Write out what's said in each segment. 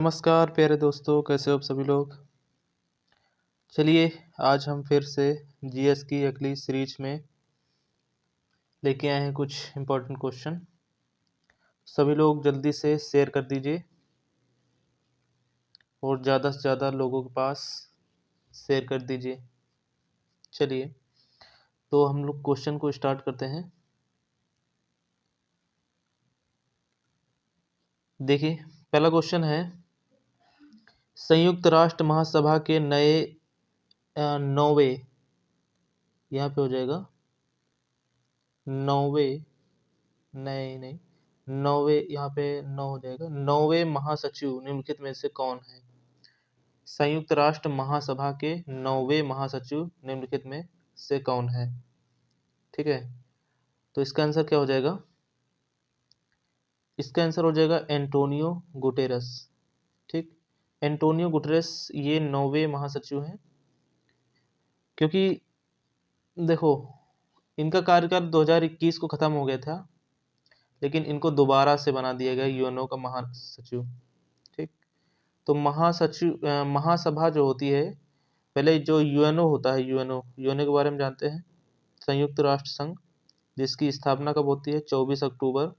नमस्कार प्यारे दोस्तों, कैसे हो आप सभी लोग। चलिए आज हम फिर से जीएस की अगली सीरीज में लेके आए हैं कुछ इम्पोर्टेंट क्वेश्चन। सभी लोग जल्दी से शेयर कर दीजिए और ज़्यादा से ज़्यादा लोगों के पास शेयर कर दीजिए। चलिए तो हम लोग क्वेश्चन को स्टार्ट करते हैं। देखिए पहला क्वेश्चन है, संयुक्त राष्ट्र महासभा के नए नौवे, यहाँ पे हो जाएगा नौवे, नहीं नौवे, यहाँ पे नौ हो जाएगा। नौवे महासचिव निम्नलिखित में से कौन है। संयुक्त राष्ट्र महासभा के नौवे महासचिव निम्नलिखित में से कौन है। ठीक है, तो इसका आंसर क्या हो जाएगा। इसका आंसर हो जाएगा एंटोनियो गुटेरस। ठीक, एंटोनियो गुटेरस ये नौवे महासचिव हैं, क्योंकि देखो इनका कार्यकाल 2021 को खत्म हो गया था, लेकिन इनको दोबारा से बना दिया गया यूएनओ का महासचिव। ठीक, तो महासभा जो होती है, पहले जो यूएनओ होता है, यूएनओ के बारे में जानते हैं, संयुक्त राष्ट्र संघ, जिसकी स्थापना कब होती है, 24 अक्टूबर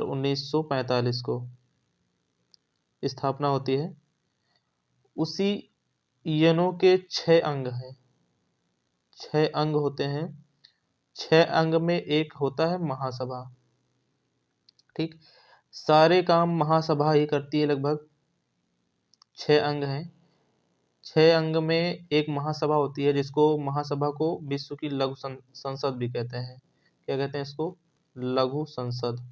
1945 को स्थापना होती है। उसी यूएनओ के 6 अंग हैं, 6 अंग होते हैं। 6 अंग में एक होता है महासभा। ठीक, सारे काम महासभा ही करती है। लगभग 6 अंग हैं। 6 अंग में एक महासभा होती है, जिसको महासभा को विश्व की लघु संसद भी कहते हैं। क्या कहते हैं इसको, लघु संसद।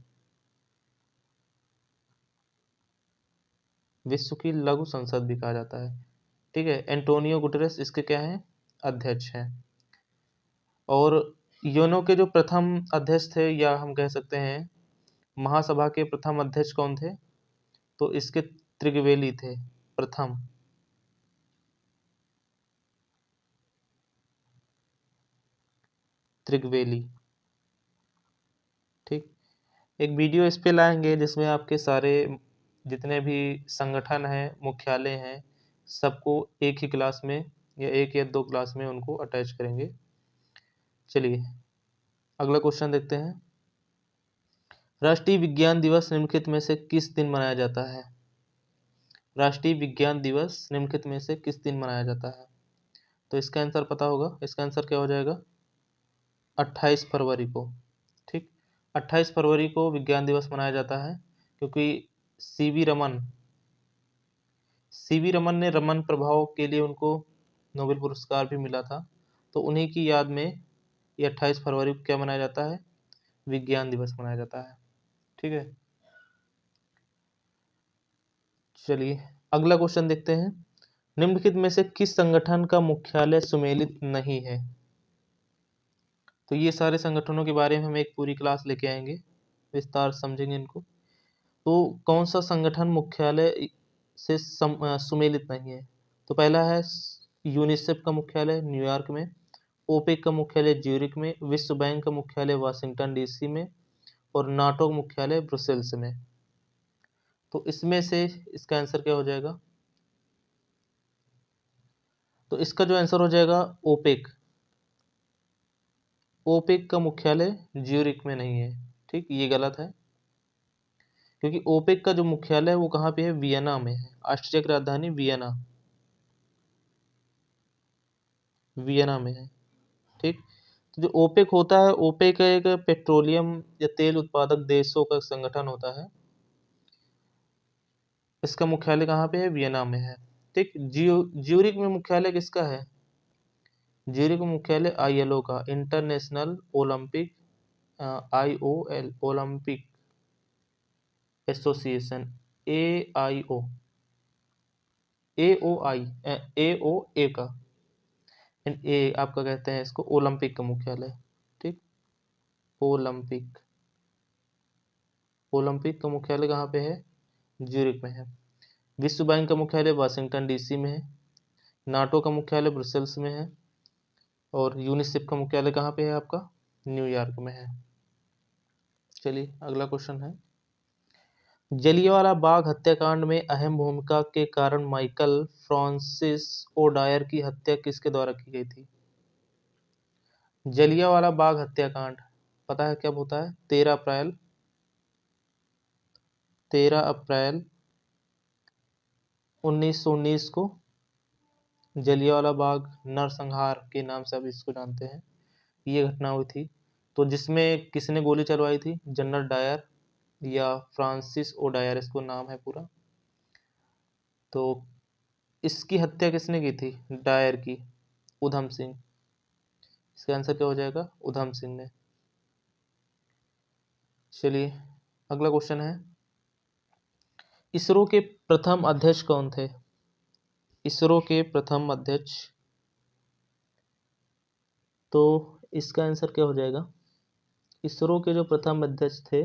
विश्व की लघु संसद भी कहा जाता है। ठीक है, एंटोनियो गुटेरेस इसके क्या हैं, अध्यक्ष हैं। और यूएनओ के जो प्रथम अध्यक्ष थे, या हम कह सकते हैं महासभा के प्रथम अध्यक्ष कौन थे, तो इसके त्रिगवेली थे प्रथम। त्रिगवेली। ठीक, एक वीडियो इस पे लाएंगे जिसमें आपके सारे जितने भी संगठन हैं, मुख्यालय हैं, सबको एक ही क्लास में या 1 या 2 क्लास में उनको अटैच करेंगे। चलिए अगला क्वेश्चन देखते हैं। राष्ट्रीय विज्ञान दिवस निम्नलिखित में से किस दिन मनाया जाता है। राष्ट्रीय विज्ञान दिवस निम्नलिखित में से किस दिन मनाया जाता है। तो इसका आंसर पता होगा। इसका आंसर क्या हो जाएगा, 28 फरवरी को। ठीक, 28 फरवरी को विज्ञान दिवस मनाया जाता है, क्योंकि सीवी रमन ने रमन प्रभाव के लिए उनको नोबेल पुरस्कार भी मिला था। तो उन्हीं की याद में ये 28 फरवरी को क्या मनाया जाता है, विज्ञान दिवस मनाया जाता है। ठीक है, चलिए अगला क्वेश्चन देखते हैं। निम्नलिखित में से किस संगठन का मुख्यालय सुमेलित नहीं है। तो ये सारे संगठनों के बारे में हम एक पूरी क्लास लेके आएंगे, विस्तार समझेंगे इनको। तो कौन सा संगठन मुख्यालय से सुमेलित नहीं है। तो पहला है यूनिसेफ का मुख्यालय न्यूयॉर्क में, ओपेक का मुख्यालय ज्यूरिक में, विश्व बैंक का मुख्यालय वाशिंगटन डीसी में, और नाटो का मुख्यालय ब्रुसेल्स में। तो इसमें से इसका आंसर क्या हो जाएगा। तो इसका जो आंसर हो जाएगा ओपेक। ओपेक का मुख्यालय ज्यूरिक में नहीं है। ठीक, ये गलत है, क्योंकि ओपेक का जो मुख्यालय है वो कहाँ पे है, वियना में है। ऑस्ट्रिया की राजधानी वियना में है। ठीक, तो जो ओपेक होता है, ओपेक एक पेट्रोलियम या तेल उत्पादक देशों का संगठन होता है। इसका मुख्यालय कहाँ पे है, वियना में है। ठीक, ज्यूरिक में मुख्यालय किसका है, ज्यूरिक में मुख्यालय आईएलओ का, international Olympic IOL Olympic association, AIO AOA का आपका कहते हैं इसको ओलंपिक का मुख्यालय। ठीक, ओलंपिक का मुख्यालय कहाँ पे है, ज्यूरिक में है। विश्व बैंक का मुख्यालय वाशिंगटन डीसी में है, नाटो का मुख्यालय ब्रुसेल्स में है, और यूनिसेफ का मुख्यालय कहाँ पे है आपका, न्यूयॉर्क में है। चलिए अगला क्वेश्चन है। जलियांवाला बाग हत्याकांड में अहम भूमिका के कारण माइकल फ्रांसिस ओडायर की हत्या किसके द्वारा की गई थी? जलियांवाला बाग हत्याकांड पता है कब होता है? 13 अप्रैल 1919 को जलियांवाला बाग नरसंहार के नाम से अब इसको जानते हैं, ये घटना हुई थी। तो जिसमें किसने गोली चलवाई थी? जनरल डायर या फ्रांसिस ओडायर इसको नाम है पूरा। तो इसकी हत्या किसने की थी? डायर की, उधम सिंह। इसका आंसर क्या हो जाएगा? उधम सिंह ने। चलिए अगला क्वेश्चन है, इसरो के प्रथम अध्यक्ष कौन थे? इसरो के प्रथम अध्यक्ष, तो इसका आंसर क्या हो जाएगा? इसरो के जो प्रथम अध्यक्ष थे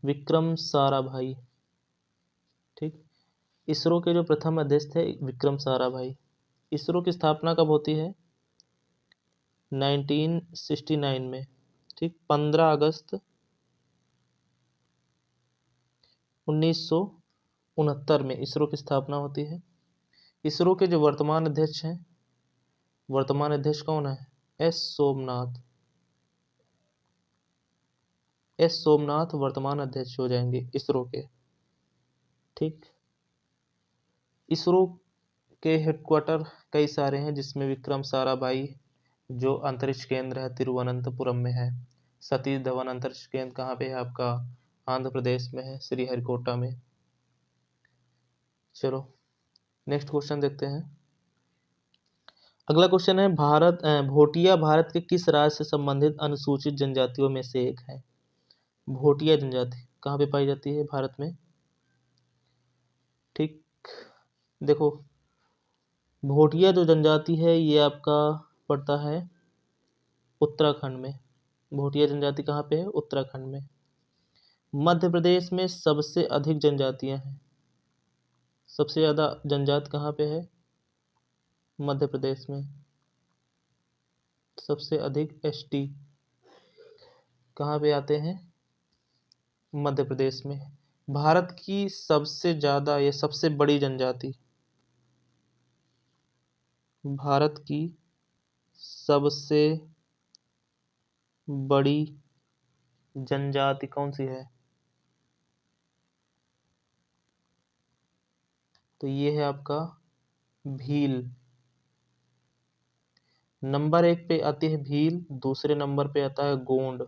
विक्रम साराभाई। ठीक, इसरो के जो प्रथम अध्यक्ष थे विक्रम साराभाई। इसरो की स्थापना कब होती है? 1969 में। ठीक, 15 अगस्त 1969 में इसरो की स्थापना होती है। इसरो के जो वर्तमान अध्यक्ष हैं, वर्तमान अध्यक्ष कौन है? एस सोमनाथ। एस सोमनाथ वर्तमान अध्यक्ष हो जाएंगे इसरो के। ठीक, इसरो के हेडक्वार्टर कई सारे हैं, जिसमें विक्रम साराभाई जो अंतरिक्ष केंद्र है तिरुवनंतपुरम में है। सतीश धवन अंतरिक्ष केंद्र कहाँ पे है आपका? आंध्र प्रदेश में है, श्रीहरिकोटा में। चलो नेक्स्ट क्वेश्चन देखते हैं। अगला क्वेश्चन है, भोटिया भारत के किस राज्य से संबंधित अनुसूचित जनजातियों में से एक है? भोटिया जनजाति कहाँ पे पाई जाती है भारत में? ठीक, देखो भोटिया जो जनजाति है ये आपका पड़ता है उत्तराखंड में। भोटिया जनजाति कहाँ पे है? उत्तराखंड में। मध्य प्रदेश में सबसे अधिक जनजातियां हैं। सबसे ज़्यादा जनजाति कहाँ पे है? मध्य प्रदेश में। सबसे अधिक एसटी कहाँ पे आते हैं? मध्य प्रदेश में। भारत की सबसे ज़्यादा या सबसे बड़ी जनजाति, भारत की सबसे बड़ी जनजाति कौन सी है? तो ये है आपका भील। नंबर 1 पे आती है भील, दूसरे नंबर पे आता है गोंड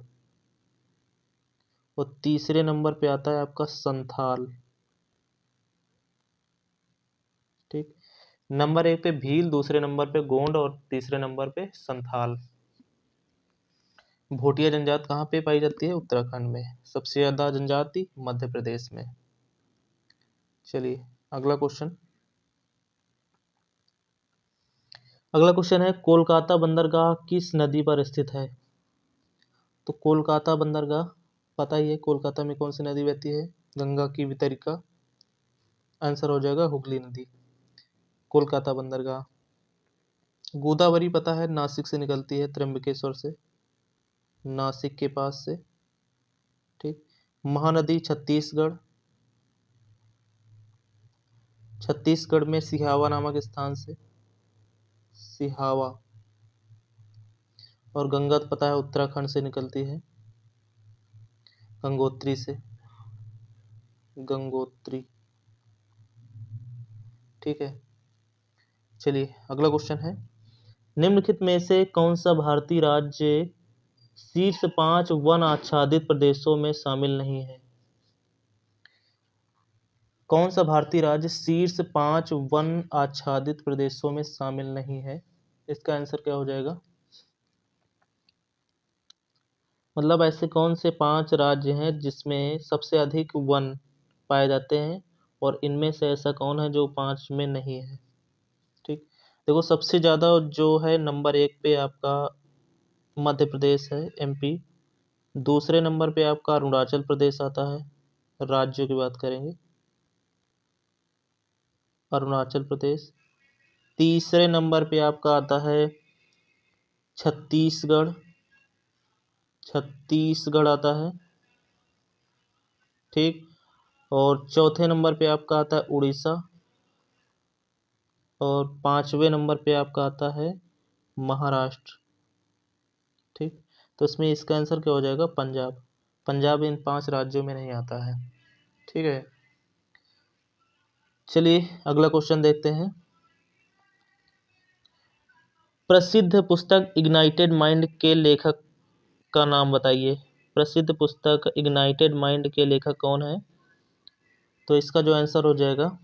और तीसरे नंबर पे आता है आपका संथाल। ठीक, नंबर 1 पे भील, दूसरे नंबर पे गोंड और तीसरे नंबर पे संथाल। भोटिया जनजाति कहाँ पे पाई जाती है? उत्तराखंड में। सबसे ज्यादा जनजाति मध्य प्रदेश में। चलिए अगला क्वेश्चन। अगला क्वेश्चन है, कोलकाता बंदरगाह किस नदी पर स्थित है? तो कोलकाता बंदरगाह पता ही है, कोलकाता में कौन सी नदी बहती है? गंगा की वितरिका। आंसर हो जाएगा हुगली नदी। कोलकाता बंदरगाह। गोदावरी पता है, नासिक से निकलती है, त्र्यंबकेश्वर से, नासिक के पास से। ठीक, महानदी छत्तीसगढ़, छत्तीसगढ़ में सिहावा नामक स्थान से, सिहावा। और गंगा तो पता है उत्तराखंड से निकलती है, गंगोत्री से, गंगोत्री। ठीक है, चलिए अगला क्वेश्चन है, निम्नलिखित में से कौन सा भारतीय राज्य शीर्ष 5 वन आच्छादित प्रदेशों में शामिल नहीं है? कौन सा भारतीय राज्य शीर्ष 5 वन आच्छादित प्रदेशों में शामिल नहीं है? इसका आंसर क्या हो जाएगा? मतलब ऐसे कौन से 5 राज्य हैं जिसमें सबसे अधिक वन पाए जाते हैं और इनमें से ऐसा कौन है जो 5 में नहीं है? ठीक, देखो सबसे ज़्यादा जो है नंबर 1 पे आपका मध्य प्रदेश है, एमपी। दूसरे नंबर पे आपका अरुणाचल प्रदेश आता है, राज्यों की बात करेंगे, अरुणाचल प्रदेश। तीसरे नंबर पे आपका आता है छत्तीसगढ़, छत्तीसगढ़ आता है। ठीक। और चौथे नंबर पे आपका आता है उड़ीसा, और 5वें नंबर पे आपका आता है महाराष्ट्र। ठीक। तो इसमें इसका आंसर क्या हो जाएगा? पंजाब। पंजाब इन 5 राज्यों में नहीं आता है। ठीक है। चलिए अगला क्वेश्चन देखते हैं। प्रसिद्ध पुस्तक इग्नाइटेड माइंड के लेखक का नाम बताइए। प्रसिद्ध पुस्तक इग्नाइटेड माइंड के लेखक कौन है? तो इसका जो आंसर हो जाएगा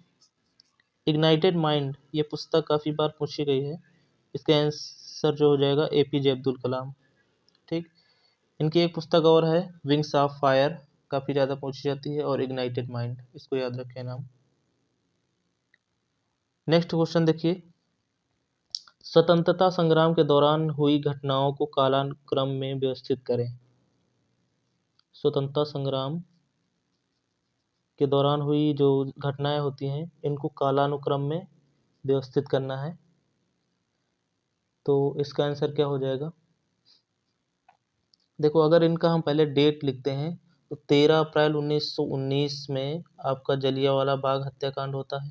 इग्नाइटेड माइंड, ये पुस्तक काफ़ी बार पूछी गई है। इसका आंसर जो हो जाएगा एपीजे अब्दुल कलाम। ठीक। इनकी एक पुस्तक और है विंग्स ऑफ फायर, काफ़ी ज़्यादा पूछी जाती है, और इग्नाइटेड माइंड, इसको याद रखें नाम। नेक्स्ट क्वेश्चन देखिए। स्वतंत्रता संग्राम के दौरान हुई घटनाओं को कालानुक्रम में व्यवस्थित करें। स्वतंत्रता संग्राम के दौरान हुई जो घटनाएं होती हैं इनको कालानुक्रम में व्यवस्थित करना है। तो इसका आंसर क्या हो जाएगा? देखो, अगर इनका हम पहले डेट लिखते हैं तो 13 अप्रैल 1919 में आपका जलियांवाला बाग हत्याकांड होता है।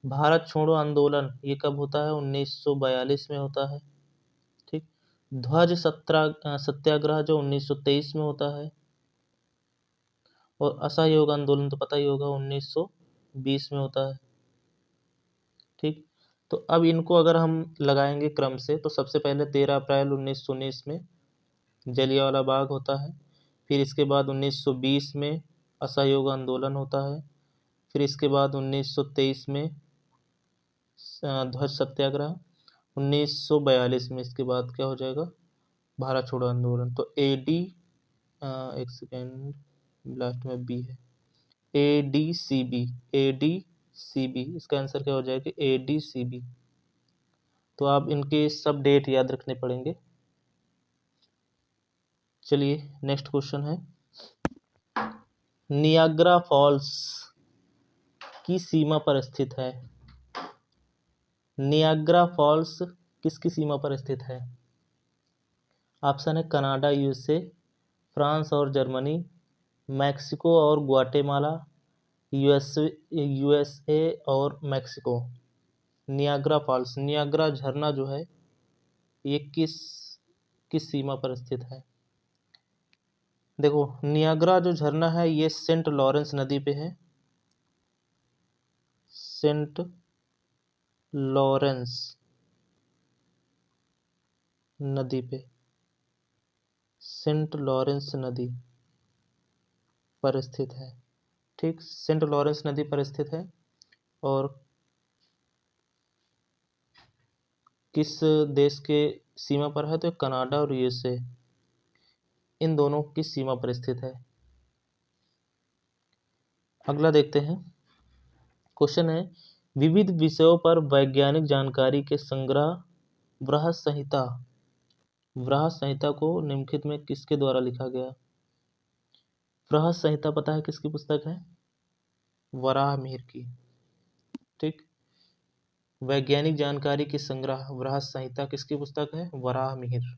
भारत छोड़ो आंदोलन ये कब होता है? 1942 में होता है। ठीक। ध्वज सत्याग्रह जो 1923 में होता है। और असहयोग आंदोलन तो पता ही होगा 1920 में होता है। ठीक। तो अब इनको अगर हम लगाएंगे क्रम से तो सबसे पहले 13 अप्रैल 1919 में जलियांवाला बाग होता है। फिर इसके बाद 1920 में असहयोग आंदोलन होता है। फिर इसके बाद 1923 में ध्वज सत्याग्रह। 1942 में इसके बाद क्या हो जाएगा? भारत छोड़ो आंदोलन। तो एडी, एक सेकेंड, लास्ट में बी है, ADCB। ADCB इसका आंसर क्या हो जाएगा? ADCB। तो आप इनके सब डेट याद रखने पड़ेंगे। चलिए नेक्स्ट क्वेश्चन है। नियाग्रा फॉल्स की सीमा पर स्थित है। नियाग्रा फॉल्स किसकी सीमा पर स्थित है? ऑप्शन है कनाडा USA, फ्रांस और जर्मनी, मैक्सिको और ग्वाटेमाला, USA और मैक्सिको। नियाग्रा फॉल्स, नियाग्रा झरना जो है ये किस किस सीमा पर स्थित है? देखो, नियाग्रा जो झरना है ये सेंट लॉरेंस नदी पे है। सेंट लॉरेंस नदी पे, सेंट लॉरेंस नदी पर स्थित है। ठीक, सेंट लॉरेंस नदी पर स्थित है। और किस देश के सीमा पर है? तो कनाडा और USA, इन दोनों की सीमा पर स्थित है। अगला देखते हैं। क्वेश्चन है, विविध विषयों पर वैज्ञानिक जानकारी के संग्रह बृहत संहिता, बृहत संहिता को निम्नलिखित में किसके द्वारा लिखा गया? बृहत संहिता पता है किसकी पुस्तक है? वराहमिहिर की। ठीक। वैज्ञानिक जानकारी के संग्रह बृहत संहिता किसकी पुस्तक है? वराहमिहिर।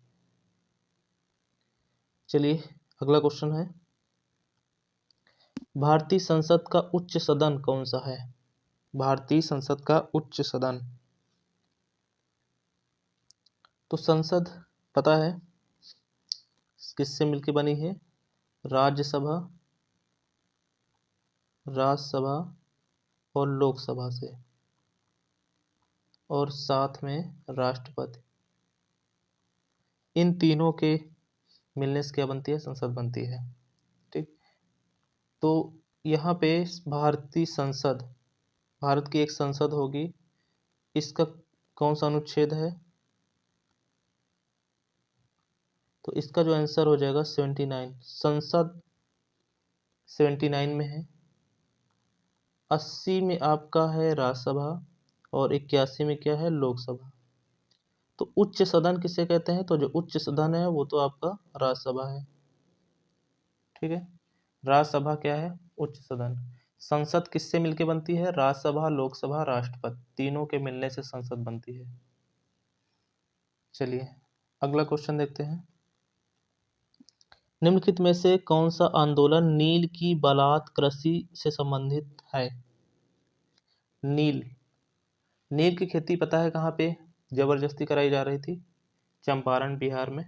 चलिए अगला क्वेश्चन है, भारतीय संसद का उच्च सदन कौन सा है? भारतीय संसद का उच्च सदन, तो संसद पता है किससे मिलकर बनी है? राज्यसभा, राज्यसभा और लोकसभा से, और साथ में राष्ट्रपति, इन तीनों के मिलने से क्या बनती है? संसद बनती है। ठीक। तो यहाँ पे भारतीय संसद, भारत की एक संसद होगी, इसका कौन सा अनुच्छेद है? तो इसका जो आंसर हो जाएगा 79। संसद 79 में है। 80 में आपका है राज्यसभा, और 81 में क्या है? लोकसभा। तो उच्च सदन किसे कहते हैं? तो जो उच्च सदन है वो तो आपका राज्यसभा है। ठीक है, राज्यसभा क्या है? उच्च सदन। संसद किससे मिलके बनती है? राज्यसभा, लोकसभा, राष्ट्रपति, तीनों के मिलने से संसद बनती है। चलिए अगला क्वेश्चन देखते हैं। निम्नलिखित में से कौन सा आंदोलन नील की बलात् कृषि से संबंधित है? नील नील की खेती पता है कहाँ पे जबरदस्ती कराई जा रही थी? चंपारण बिहार में।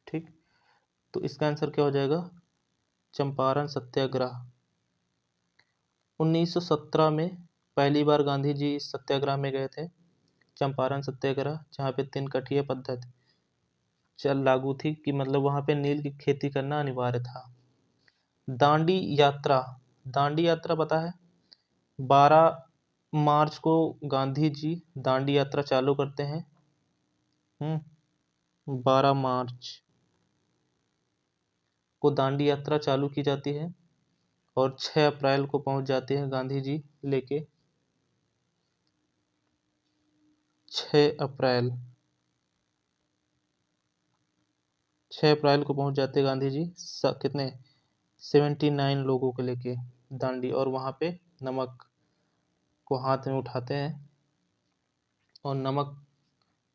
ठीक, तो इसका आंसर क्या हो जाएगा? चंपारण सत्याग्रह। 1917 में पहली बार गांधी जी इस सत्याग्रह में गए थे, चंपारण सत्याग्रह, जहाँ पे 3 कठिया पद्धति चल लागू थी कि मतलब वहाँ पे नील की खेती करना अनिवार्य था। दांडी यात्रा, दांडी यात्रा पता है? 12 मार्च को गांधी जी दांडी यात्रा चालू करते हैं। 12 मार्च को दांडी यात्रा चालू की जाती है और 6 अप्रैल को पहुंच जाते हैं गांधी जी लेके। 6 अप्रैल 6 अप्रैल को पहुंच जाते गांधी जी कितने 79 लोगों को लेके दांडी, और वहाँ पे नमक को हाथ में उठाते हैं और नमक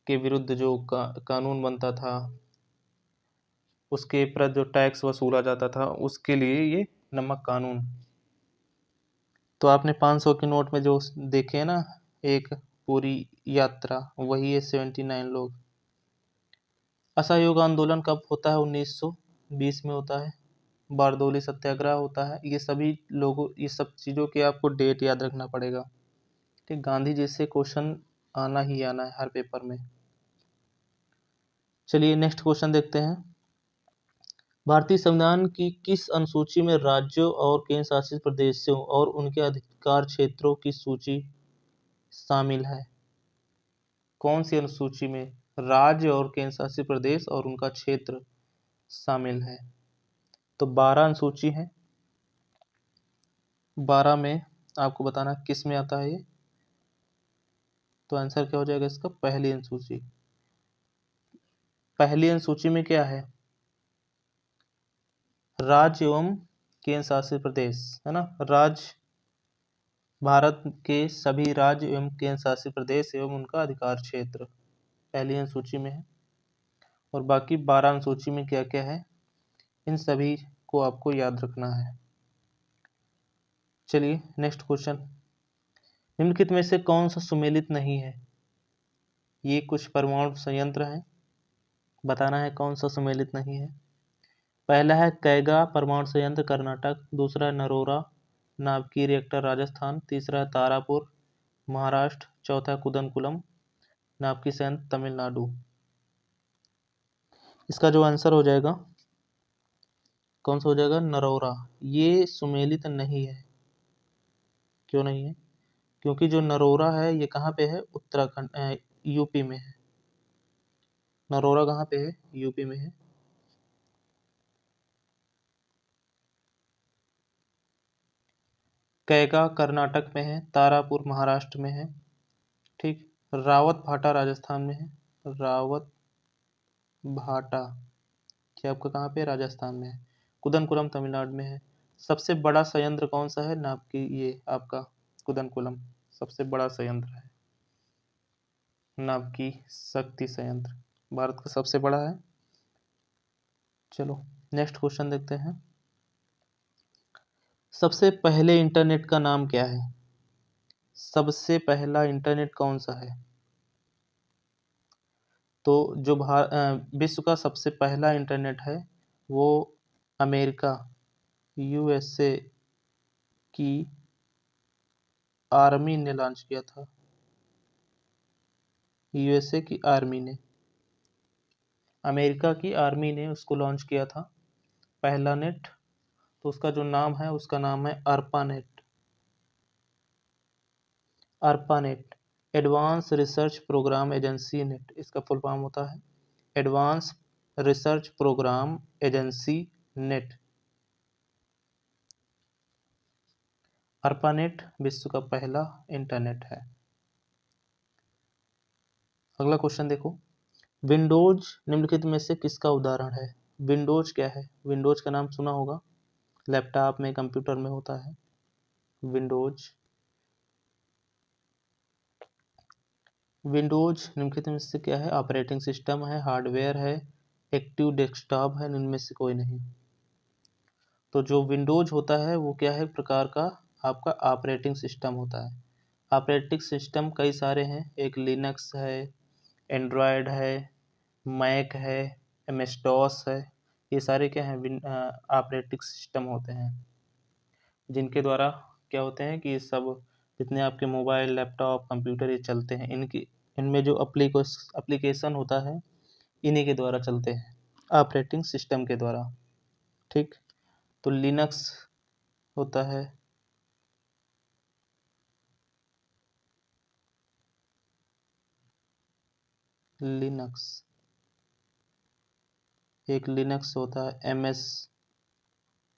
के विरुद्ध जो कानून बनता था, उसके प्रति जो टैक्स वसूला जाता था, उसके लिए ये नमक कानून। तो आपने 500 के नोट में जो देखे ना एक पूरी यात्रा, वही है 79 लोग। असहयोग आंदोलन कब होता है? 1920 में होता है। बारदोली सत्याग्रह होता है। ये सभी लोगों, ये सब चीज़ों के आपको डेट याद रखना पड़ेगा। ठीक, गांधी जी से क्वेश्चन आना ही आना है हर पेपर में। चलिए नेक्स्ट क्वेश्चन देखते हैं। भारतीय संविधान की किस अनुसूची में राज्यों और केंद्र शासित प्रदेशों और उनके अधिकार क्षेत्रों की सूची शामिल है? कौन सी अनुसूची में राज्य और केंद्र शासित प्रदेश और उनका क्षेत्र शामिल है? तो 12 अनुसूची है। 12 में आपको बताना किस में आता है ये। तो आंसर क्या हो जाएगा इसका? पहली अनुसूची। पहली अनुसूची में क्या है? राज्य एवं केंद्र शासित प्रदेश है ना। राज्य, भारत के सभी राज्य एवं केंद्र शासित प्रदेश एवं उनका अधिकार क्षेत्र पहली अनुसूची में है। और बाकी 12 अनुसूची में क्या क्या है, इन सभी को आपको याद रखना है। चलिए नेक्स्ट क्वेश्चन। निम्नलिखित में से कौन सा सुमेलित नहीं है? ये कुछ परमाणु संयंत्र हैं, बताना है कौन सा सुमेलित नहीं है। पहला है कैगा परमाणु संयंत्र कर्नाटक, दूसरा है नरोरा नाभिकीय रिएक्टर राजस्थान, तीसरा है तारापुर महाराष्ट्र, चौथा है कुदनकुलम नाभिकीय संयंत्र तमिलनाडु। इसका जो आंसर हो जाएगा कौन सा हो जाएगा? नरोरा। ये सुमेलित नहीं है। क्यों नहीं है? क्योंकि जो नरोरा है ये कहाँ पे है? उत्तराखंड यूपी में है। नरोरा कहाँ पे है? यूपी में है। कैगा कर्नाटक में है, तारापुर महाराष्ट्र में है। ठीक, रावत भाटा राजस्थान में है। रावत भाटा ये आपका कहाँ पे? राजस्थान में है। कुदनकुलम तमिलनाडु में है। सबसे बड़ा संयंत्र कौन सा है? नाभिकीय, ये आपका कुदनकुलम सबसे बड़ा संयंत्र है। नाभिकीय शक्ति संयंत्र भारत का सबसे बड़ा है। चलो नेक्स्ट क्वेश्चन देखते हैं। सबसे पहले इंटरनेट का नाम क्या है? सबसे पहला इंटरनेट कौन सा है? तो जो विश्व का सबसे पहला इंटरनेट है वो अमेरिका, यूएसए की आर्मी ने लॉन्च किया था। यूएसए की आर्मी ने, अमेरिका की आर्मी ने उसको लॉन्च किया था पहला नेट। तो उसका जो नाम है उसका नाम है ARPANET. ARPANET advance research program agency net, इसका फुल फॉर्म होता है advance research program agency net. ARPANET विश्व का पहला इंटरनेट है। अगला क्वेश्चन देखो। विंडोज निम्नलिखित में से किसका उदाहरण है? विंडोज क्या है? विंडोज का नाम सुना होगा, लैपटॉप में कंप्यूटर में होता है विंडोज। विंडोज निम्नलिखित में से क्या है? ऑपरेटिंग सिस्टम है, हार्डवेयर है, एक्टिव डेस्कटॉप है, इनमें से कोई नहीं। तो जो विंडोज होता है वो क्या है, प्रकार का आपका ऑपरेटिंग सिस्टम होता है। ऑपरेटिंग सिस्टम कई सारे हैं, एक लिनक्स है, एंड्रॉयड है, मैक है, एमएस डॉस है। ये सारे क्या हैं, ऑपरेटिंग सिस्टम होते हैं, जिनके द्वारा क्या होते हैं कि सब जितने आपके मोबाइल, लैपटॉप, कंप्यूटर ये चलते हैं, इनकी इनमें जो एप्लीकेशन होता है इन्हीं के द्वारा चलते हैं, ऑपरेटिंग सिस्टम के द्वारा। ठीक, तो लिनक्स होता है, लिनक्स, एक लिनक्स होता है, एमएस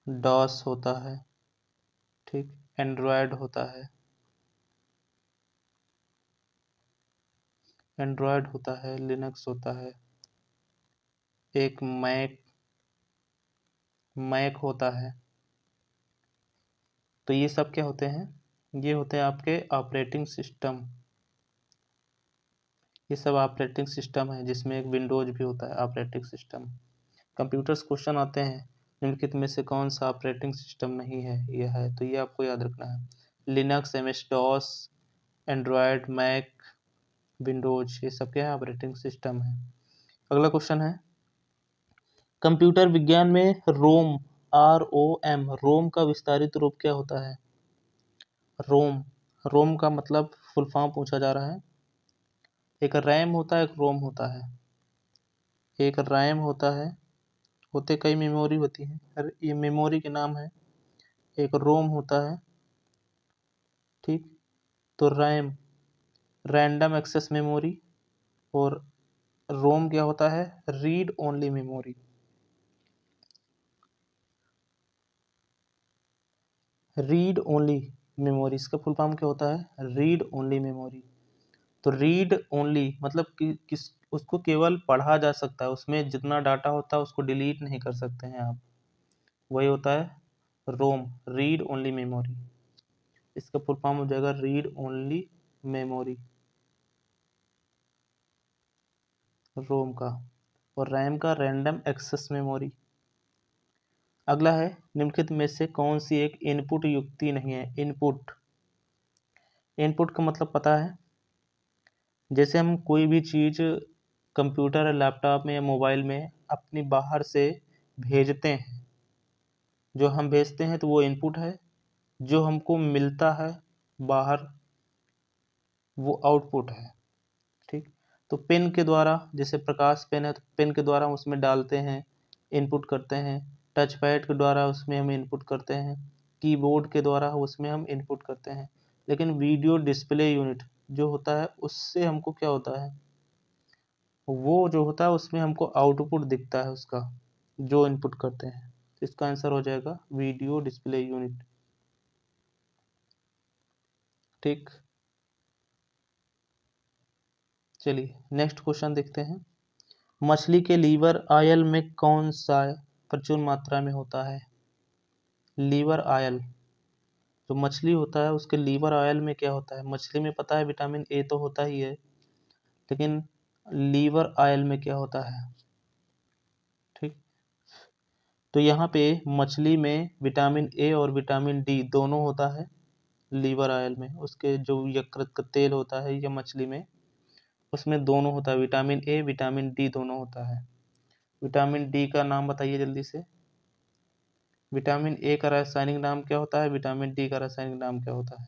डॉस होता है। ठीक, एंड्रॉयड होता है, एंड्रॉयड होता है, लिनक्स होता है, एक मैक होता है। तो ये सब क्या होते हैं, ये होते हैं आपके ऑपरेटिंग सिस्टम। ये सब ऑपरेटिंग सिस्टम है, जिसमें एक विंडोज भी होता है ऑपरेटिंग सिस्टम। कंप्यूटर्स क्वेश्चन आते हैं, निम्नलिखित में से कौन सा ऑपरेटिंग सिस्टम नहीं है, यह है, तो ये आपको याद रखना है। Linux, MS DOS, Android, Mac, Windows, ये सब क्या है, ऑपरेटिंग सिस्टम है। अगला क्वेश्चन है, कंप्यूटर विज्ञान में रोम, रोम का विस्तारित रूप क्या होता है। रोम, रोम का मतलब फुल फॉर्म पूछा जा रहा है। एक रैम होता है, एक रोम होता है। एक रैम होता है, होते कई मेमोरी होती है, ये मेमोरी के नाम है। एक रोम होता है। ठीक, तो रैम रैंडम एक्सेस मेमोरी, और रोम क्या होता है, read only memory. Read only memory, इसका फुल फॉर्म क्या होता है, रीड ओनली मेमोरी। तो रीड ओनली मतलब कि किस उसको केवल पढ़ा जा सकता है, उसमें जितना डाटा होता है उसको डिलीट नहीं कर सकते हैं आप, वही होता है रोम, रीड ओनली मेमोरी। इसका फुल फॉर्म हो जाएगा रीड ओनली मेमोरी, रोम का। और रैम का रैंडम एक्सेस मेमोरी। अगला है, निम्नलिखित में से कौन सी एक इनपुट युक्ति नहीं है। इनपुट, इनपुट का मतलब पता है, जैसे हम कोई भी चीज़ कंप्यूटर या लैपटॉप में या मोबाइल में अपनी बाहर से भेजते हैं, जो हम भेजते हैं तो वो इनपुट है, जो हमको मिलता है बाहर वो आउटपुट है। ठीक, तो पेन के द्वारा, जैसे प्रकाश पेन है तो पेन के द्वारा हम उसमें डालते हैं, इनपुट करते हैं। टच पैड के द्वारा उसमें हम इनपुट करते हैं, कीबोर्ड के द्वारा उसमें हम इनपुट करते हैं। लेकिन वीडियो डिस्प्ले यूनिट जो होता है उससे हमको क्या होता है, वो जो होता है उसमें हमको आउटपुट दिखता है उसका, जो इनपुट करते हैं। इसका आंसर हो जाएगा वीडियो डिस्प्ले यूनिट। ठीक, चलिए नेक्स्ट क्वेश्चन देखते हैं। मछली के लीवर ऑयल में कौन सा प्रचुर मात्रा में होता है। लीवर ऑयल, जो मछली होता है उसके लीवर ऑयल में क्या होता है। मछली में पता है विटामिन ए तो होता ही है, लेकिन लीवर ऑयल में क्या होता है। ठीक, तो यहाँ पे मछली में विटामिन ए और विटामिन डी दोनों होता है लीवर ऑयल में। उसके जो यकृत का तेल होता है या मछली में, उसमें दोनों होता है, विटामिन ए विटामिन डी दोनों होता है। विटामिन डी का नाम बताइए जल्दी से। विटामिन ए का रासायनिक नाम क्या होता है, विटामिन डी का रासायनिक नाम क्या होता है।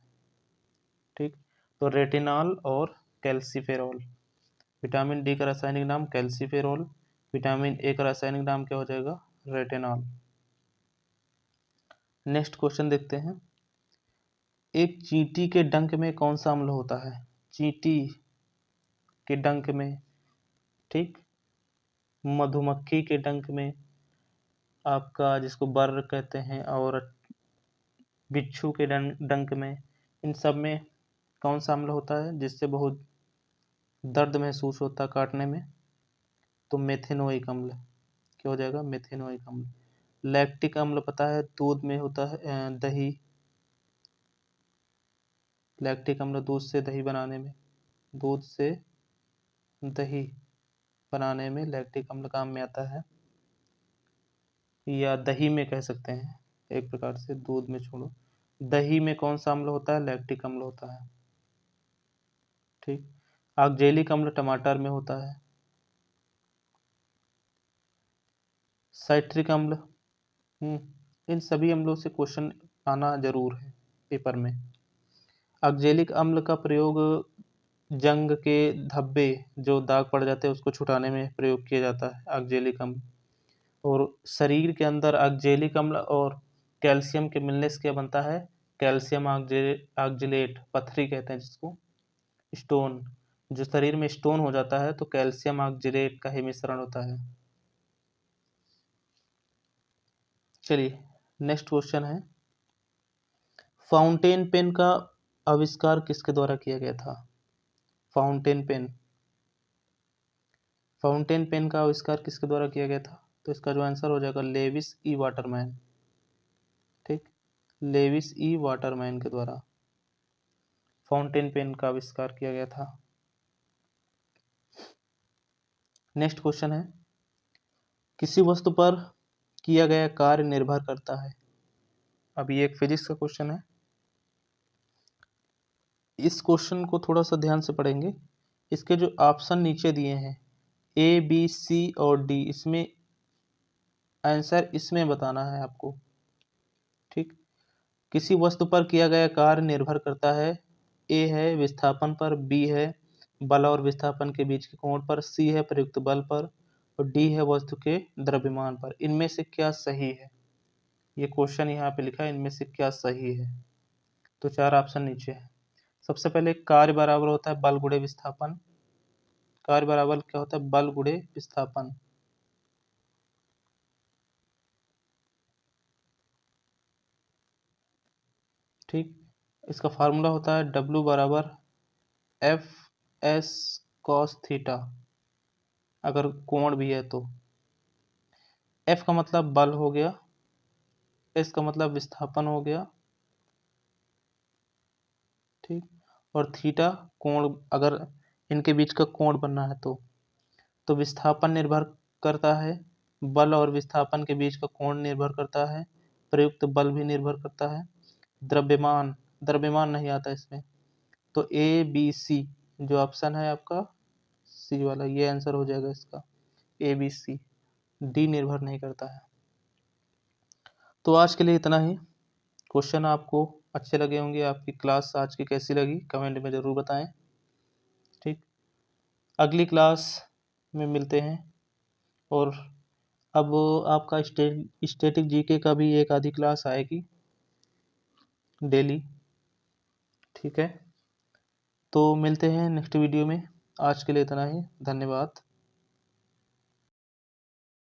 ठीक, तो रेटिनॉल और कैल्सीफेरॉल। विटामिन डी का रासायनिक नाम कैल्सीफेरॉल, विटामिन ए का रासायनिक नाम क्या हो जाएगा, रेटिनॉल। नेक्स्ट क्वेश्चन देखते हैं। एक चींटी के डंक में कौन सा अम्ल होता है। चींटी के डंक में, ठीक, मधुमक्खी के डंक में, आपका जिसको बर कहते हैं, और बिच्छू के डंक में, इन सब में कौन सा अम्ल होता है जिससे बहुत दर्द महसूस होता है काटने में, तो मेथेनोइक अम्ल। क्या हो जाएगा, मेथेनोइक अम्ल। लैक्टिक अम्ल पता है दूध में होता है, दही, लैक्टिक अम्ल दूध से दही बनाने में, दूध से दही बनाने में लैक्टिक अम्ल काम में आता है, या दही में कह सकते हैं, एक प्रकार से दूध में छोड़ो। दही में कौन सा अम्ल होता है? लैक्टिक अम्ल होता है। ठीक। ऑक्जेलिक अम्ल टमाटर में होता है। साइट्रिक अम्ल, इन सभी अम्लों से क्वेश्चन आना जरूर है पेपर में। ऑक्जेलिक अम्ल का प्रयोग जंग के धब्बे जो दाग पड़ जाते हैं उसको छुटाने में प्रयोग किया जाता है ऑक्जेलिक अम्ल। और शरीर के अंदर ऑक्जेलिक अम्ल और कैल्शियम के मिलने से क्या बनता है? कैल्शियम ऑक्जेलेट, पथरी कहते हैं जिसको, स्टोन। जो शरीर में स्टोन हो जाता है तो कैल्शियम ऑक्जेलेट का ही मिश्रण होता है। चलिए नेक्स्ट क्वेश्चन है, फाउंटेन पेन का आविष्कार किसके द्वारा किया गया था? फाउंटेन पेन, फाउंटेन पेन का आविष्कार किसके द्वारा किया गया था? तो इसका जो आंसर हो जाएगा लेविस ई वाटरमैन। ठीक, लेविस ई वाटरमैन के द्वारा फाउंटेन पेन का आविष्कार किया गया था। नेक्स्ट क्वेश्चन है, किसी वस्तु पर किया गया कार्य निर्भर करता है। अभी एक फिजिक्स का क्वेश्चन है, इस क्वेश्चन को थोड़ा सा ध्यान से पढ़ेंगे। इसके जो ऑप्शन नीचे दिए हैं ए बी सी और डी, इसमें आंसर इसमें बताना है आपको। ठीक, किसी वस्तु पर किया गया कार्य निर्भर करता है, ए है विस्थापन पर, बी है बल और विस्थापन के बीच के कोण पर, सी है प्रयुक्त बल पर, और डी है वस्तु के द्रव्यमान पर। इनमें से क्या सही है? ये क्वेश्चन यहाँ पे लिखा है, इनमें से क्या सही है? तो चार ऑप्शन नीचे है। सबसे पहले कार्य बराबर होता है बल गुणे विस्थापन। कार्य बराबर क्या होता है? बल गुणे विस्थापन। ठीक, इसका फार्मूला होता है W बराबर एफ एस कॉस थीटा, अगर कोण भी है तो। एफ का मतलब बल हो गया, एस का मतलब विस्थापन हो गया, ठीक, और थीटा कोण, अगर इनके बीच का कोण बनना है तो विस्थापन निर्भर करता है, बल और विस्थापन के बीच का कोण निर्भर करता है, प्रयुक्त बल भी निर्भर करता है, द्रव्यमान, द्रव्यमान नहीं आता इसमें। तो ए बी सी जो ऑप्शन है आपका सी वाला, ये आंसर हो जाएगा इसका, ए बी सी। डी निर्भर नहीं करता है। तो आज के लिए इतना ही। क्वेश्चन आपको अच्छे लगे होंगे, आपकी क्लास आज की कैसी लगी कमेंट में ज़रूर बताएं। ठीक, अगली क्लास में मिलते हैं। और अब आपका स्टैटिक जीके का भी एक आधी क्लास आएगी डेली। ठीक है, तो मिलते हैं नेक्स्ट वीडियो में। आज के लिए इतना ही, धन्यवाद।